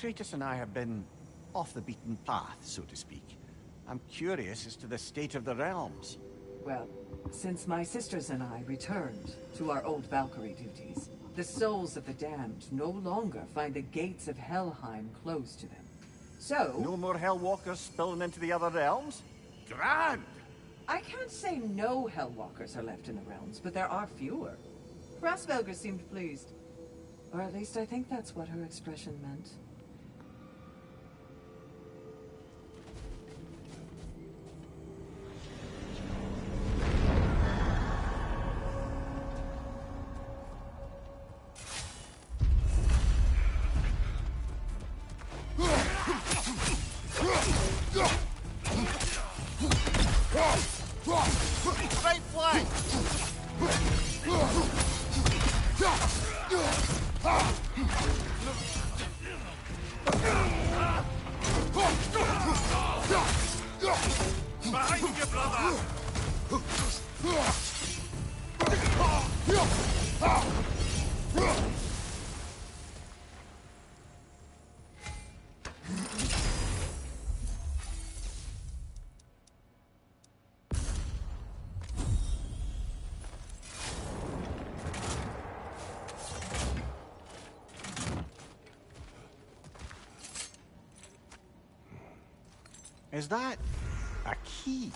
Kratos and I have been off the beaten path, so to speak. I'm curious as to the state of the realms. Well, since my sisters and I returned to our old Valkyrie duties, the souls of the damned no longer find the gates of Helheim closed to them. So... No more Hellwalkers spilling into the other realms? Grand! I can't say no Hellwalkers are left in the realms, but there are fewer. Rasvelga seemed pleased. Or at least I think that's what her expression meant. Right flank! Behind you, brother! Is that a key?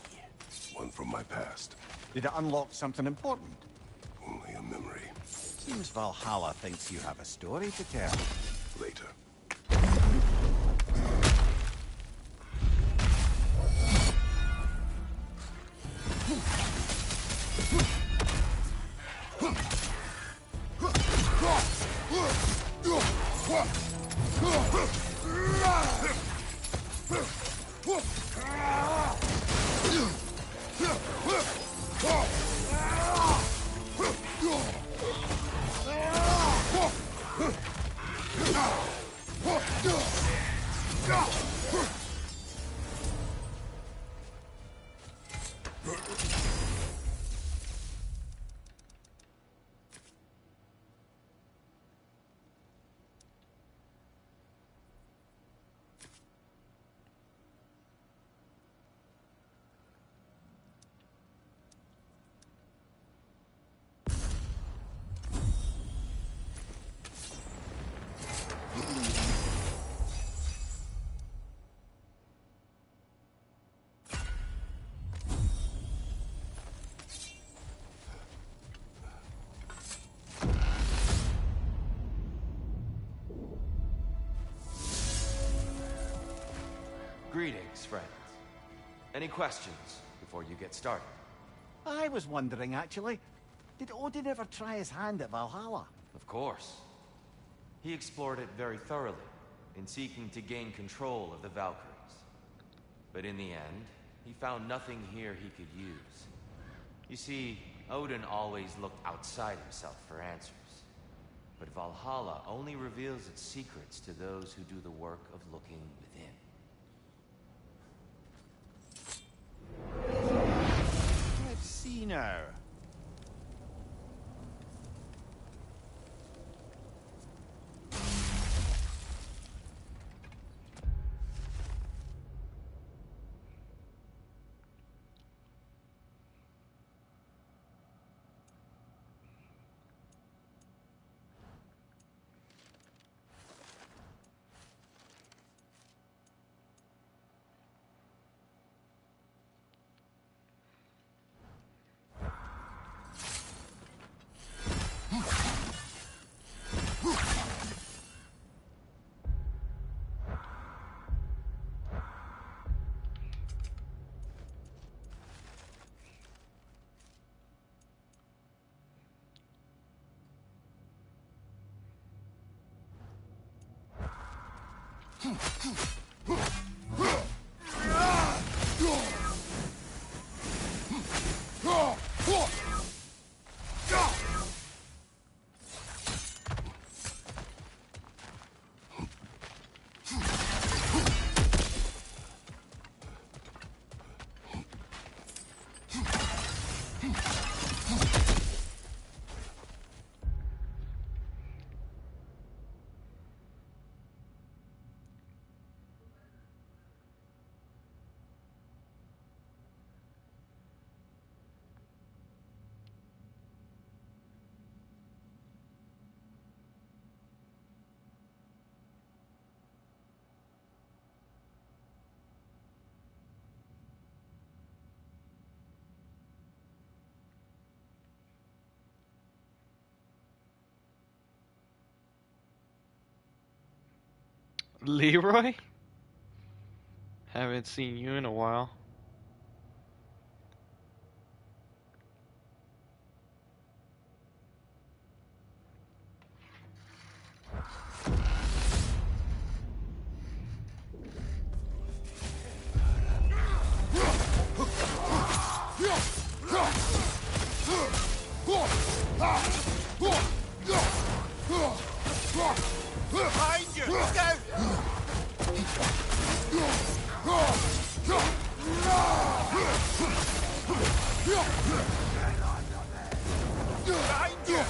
One from my past. Did it unlock something important? Only a memory. Seems Valhalla thinks you have a story to tell. Later. Greetings, friends. Any questions before you get started? I was wondering, actually, did Odin ever try his hand at Valhalla? Of course. He explored it very thoroughly, in seeking to gain control of the Valkyries. But in the end, he found nothing here he could use. You see, Odin always looked outside himself for answers. But Valhalla only reveals its secrets to those who do the work of looking within. Let's see now. Leroy? Haven't seen you in a while. Behind you! Look out! Behind you!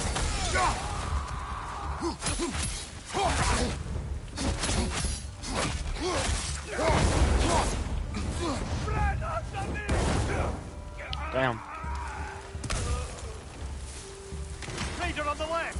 Damn. Raider on the left!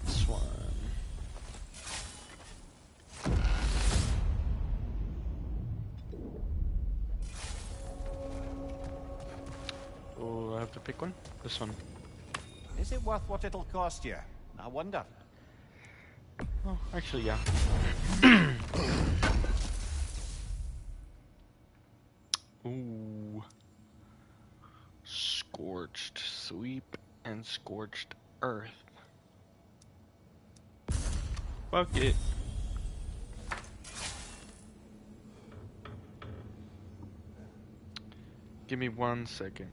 This one. Oh, I have to pick one? This one. Is it worth what it'll cost you? I wonder. Oh, actually, yeah. Ooh. Scorched Sweep and Scorched Earth. Fuck it. Give me 1 second.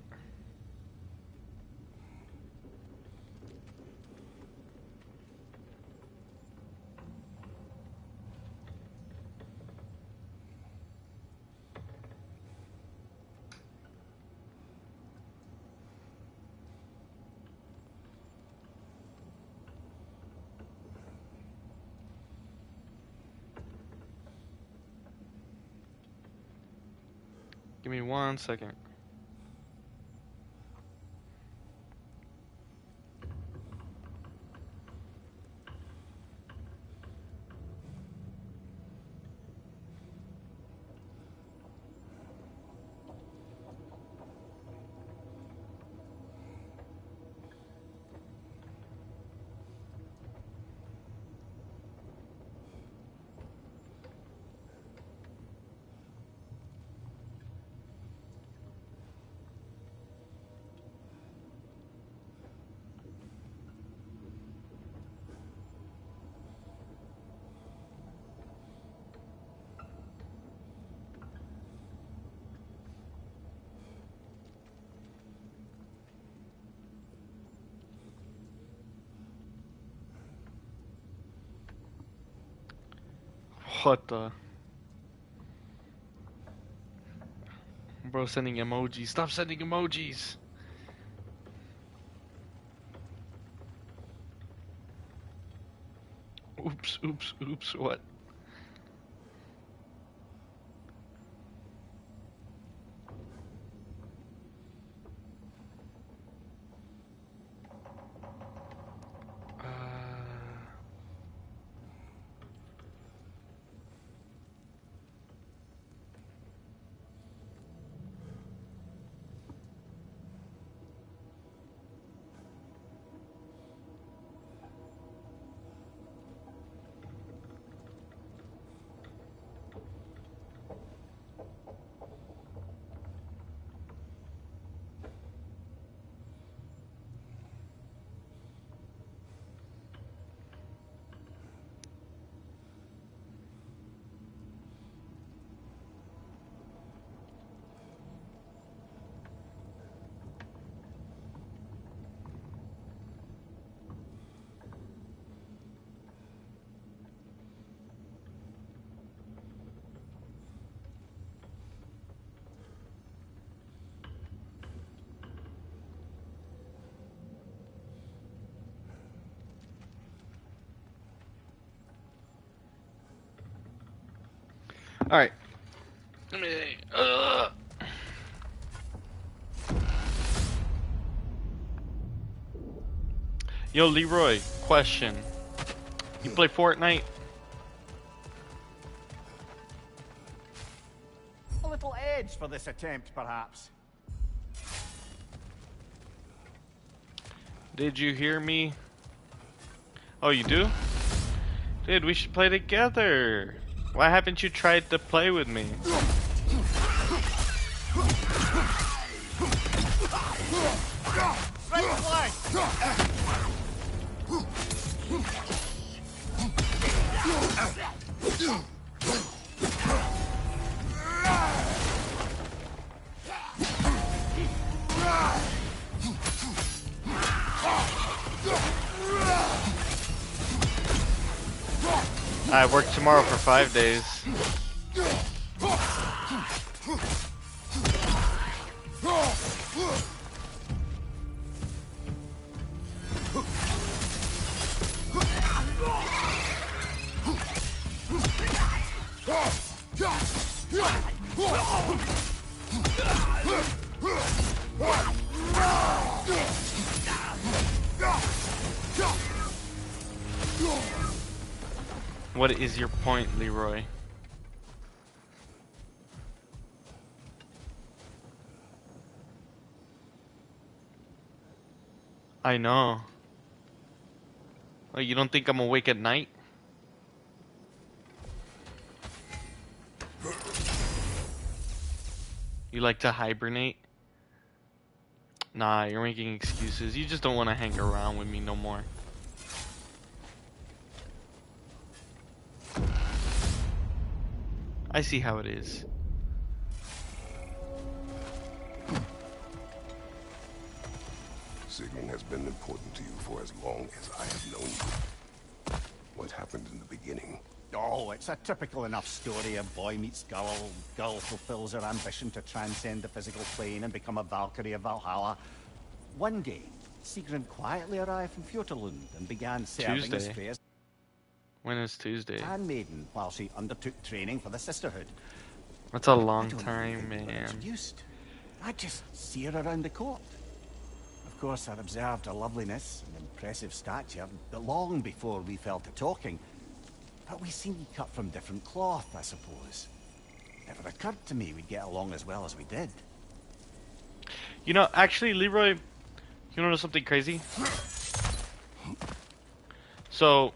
Give me 1 second. What the? Bro, sending emojis. Stop sending emojis! Oops, oops, oops, what? Alright. Yo, Leroy, question. You play Fortnite? A little edge for this attempt, perhaps. Did you hear me? Oh, you do? Dude, we should play together. Why haven't you tried to play with me? Right flank! I work tomorrow for 5 days. What is your point, Leroy? I know. Well, you don't think I'm awake at night? You like to hibernate? Nah, you're making excuses. You just don't want to hang around with me no more. I see how it is. Sigmund has been important to you for as long as I have known you. What happened in the beginning? Oh, it's a typical enough story. A boy meets girl, girl fulfills her ambition to transcend the physical plane and become a Valkyrie of Valhalla. One day, Sigrun quietly arrived from Fjotalund and began serving as Tuesday. Freya's When is Tuesday? handmaiden while she undertook training for the sisterhood. That's a I long don't time, even think we were man. introduced. I just see her around the court. Of course, I'd observed her loveliness and impressive stature, but long before we fell to talking. But we seemed cut from different cloth, I suppose. Never occurred to me we'd get along as well as we did. You know, actually, Leroy, you know something crazy? So,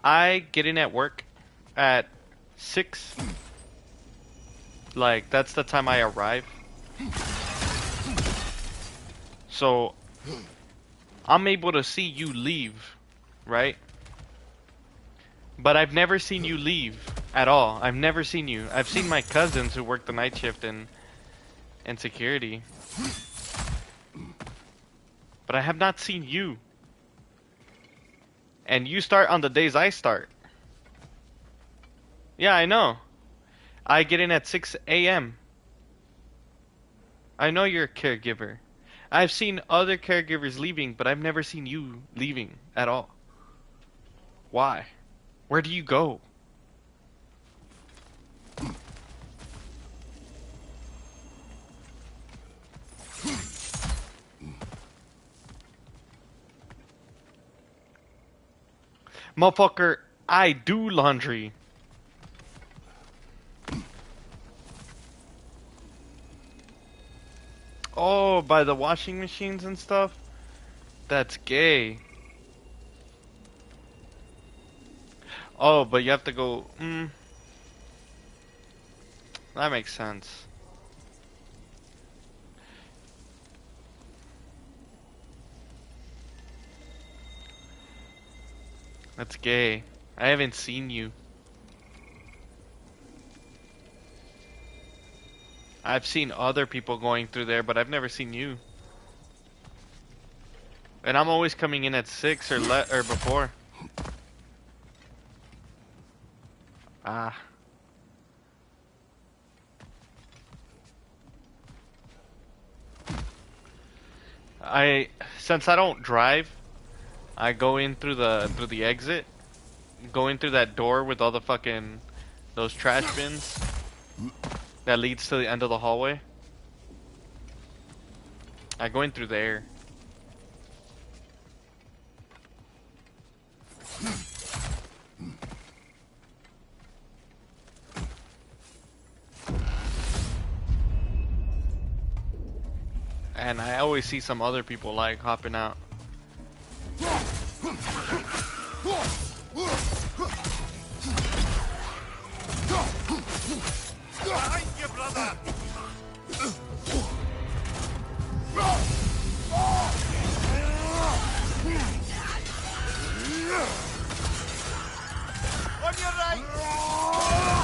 I get in at work at 6. Like, that's the time I arrive. So, I'm able to see you leave, right? But I've never seen you leave at all. I've never seen you. I've seen my cousins who work the night shift and security. But I have not seen you. And you start on the days I start. Yeah, I know. I get in at 6 a.m. I know you're a caregiver. I've seen other caregivers leaving, but I've never seen you leaving at all. Why? Where do you go? Motherfucker, I do laundry. Oh, by the washing machines and stuff? That's gay. Oh, but you have to go... That makes sense. That's gay. I haven't seen you. I've seen other people going through there, but I've never seen you. And I'm always coming in at 6 or before. Ah. Since I don't drive, I go in through the exit, going through that door with all the fucking those trash bins that leads to the end of the hallway. I'm going through there. And I always see some other people like hopping out. Behind you, brother! On your right!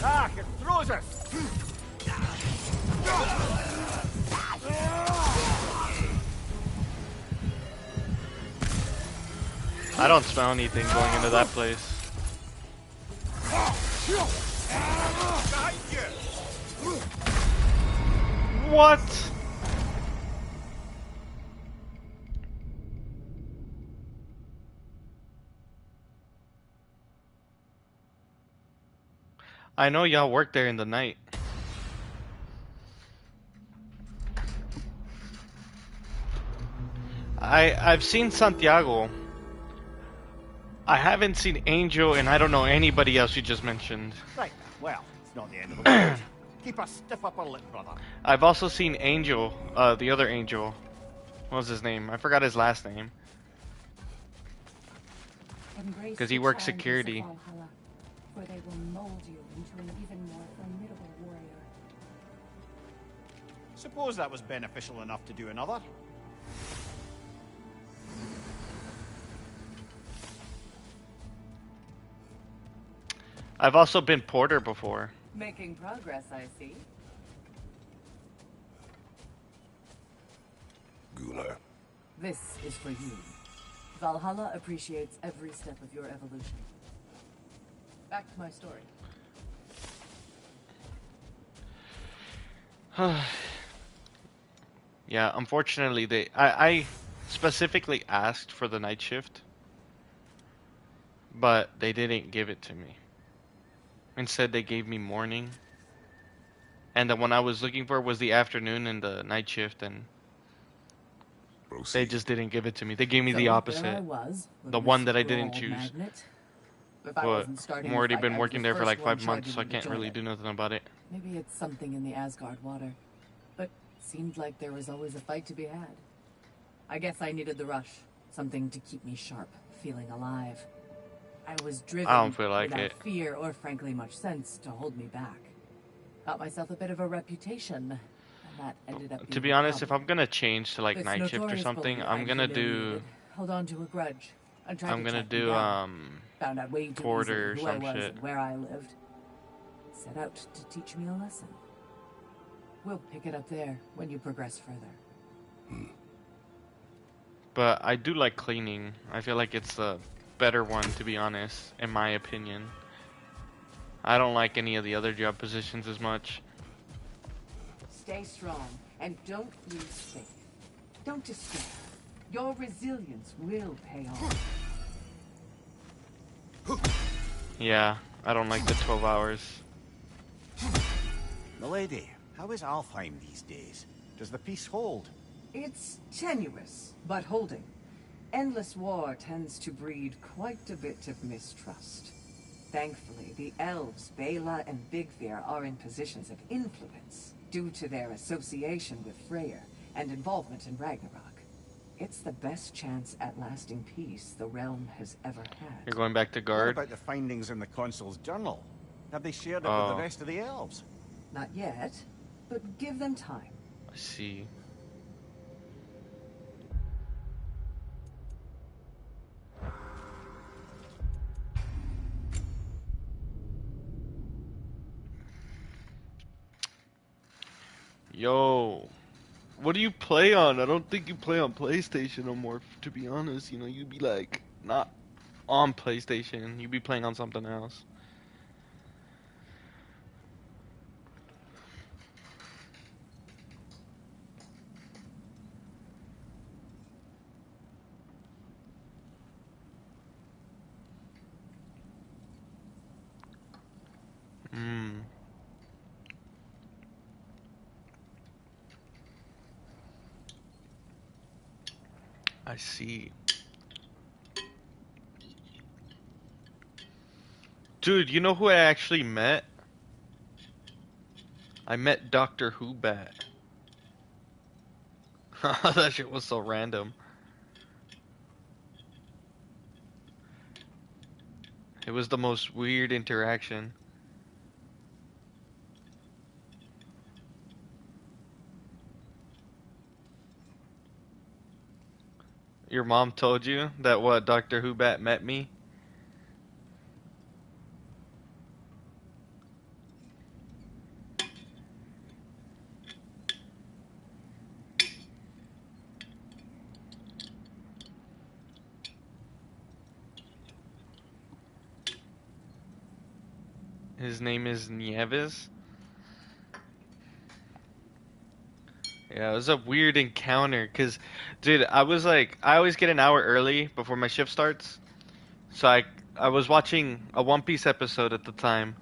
Ah, it throws us! I don't smell anything going into that place. Behind you! What? I know y'all work there in the night. I've seen Santiago. I haven't seen Angel, and I don't know anybody else you just mentioned. Right, well, it's not the end of the world. Keep a stiff upper lip, brother. I've also seen Angel, the other Angel. What was his name? I forgot his last name. Because he works security. Valhalla, where they will mold you into an even more formidable warrior. Suppose that was beneficial enough to do another. I've also been Porter before. Making progress, I see. Gunnar. This is for you. Valhalla appreciates every step of your evolution. Back to my story. Yeah, unfortunately, I specifically asked for the night shift, but they didn't give it to me. Instead, they gave me morning, and the one I was looking for was the afternoon and the night shift, and they just didn't give it to me. They gave me the opposite. There I was, The one that I didn't scrawled choose. magnet. If I But wasn't starting I've already the fight, been I was working the there for first like one 5 months, so I charging can't to really join do it. nothing about it. Maybe it's something in the Asgard water, but seemed like there was always a fight to be had. I guess I needed the rush, something to keep me sharp, feeling alive. I was driven I don't feel like without it. fear or frankly much sense to hold me back. Got myself a bit of a reputation, and that ended up being To be a honest, if problem. I'm gonna change to like This night shift or notorious something, bully I'm I'd gonna do humiliated, held on to a grudge, and tried I'm to gonna track me do down. Found out way too Porter easily or who I some was shit. and where I lived. Set out to teach me a lesson. We'll pick it up there when you progress further. But I do like cleaning. I feel like it's the better one, to be honest, in my opinion. I don't like any of the other job positions as much. Stay strong and don't lose faith. Don't despair. Your resilience will pay off. Yeah, I don't like the 12 hours. Milady, how is Alfheim these days? Does the peace hold? It's tenuous, but holding. Endless war tends to breed quite a bit of mistrust. Thankfully, the elves, Bela and Bigvir, are in positions of influence due to their association with Freyr and involvement in Ragnarok. It's the best chance at lasting peace the realm has ever had. You're going back to What guard? about the findings in the consul's journal? Have they shared it with Oh. the rest of the elves? Not yet, but give them time. I see. Yo, what do you play on? I don't think you play on PlayStation no more, to be honest. You know, you'd be like, not on PlayStation. You be playing on something else. Hmm. I see. Dude, you know who I actually met? I met Doctor Who Bat. That shit was so random. It was the most weird interaction. Your mom told you that what Doctor Who Bat met me? His name is Nieves. Yeah, it was a weird encounter, cause, dude, I was like, I always get an hour early before my shift starts, so I was watching a One Piece episode at the time,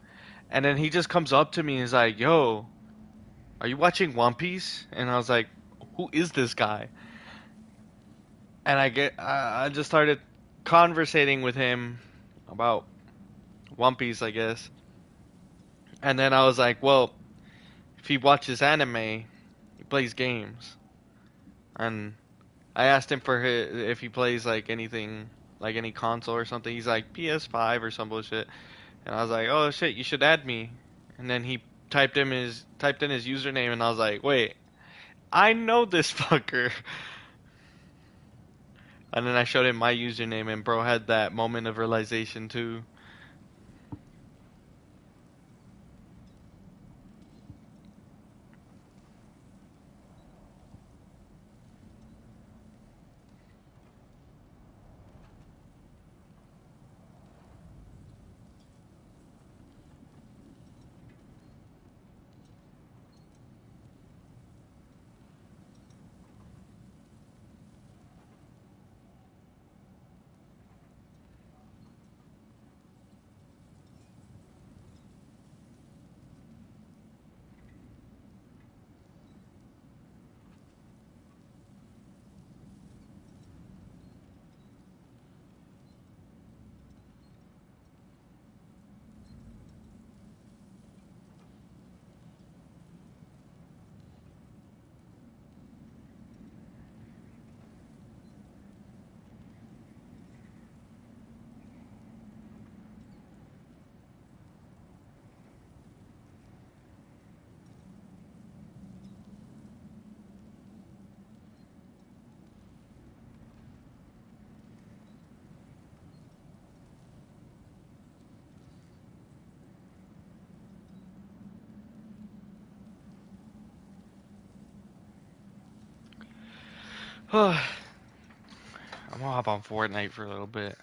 and then he just comes up to me and is like, "Yo, are you watching One Piece?" And I was like, "Who is this guy?" And I just started conversating with him about One Piece, I guess, and then I was like, "Well, if he watches anime, he plays games," and I asked him for if he plays like anything, like any console or something. He's like PS5 or some bullshit, and I was like, "Oh shit, you should add me." And then he typed in his username, and I was like, "Wait, I know this fucker." And then I showed him my username, and bro had that moment of realization too. I'm gonna hop on Fortnite for a little bit.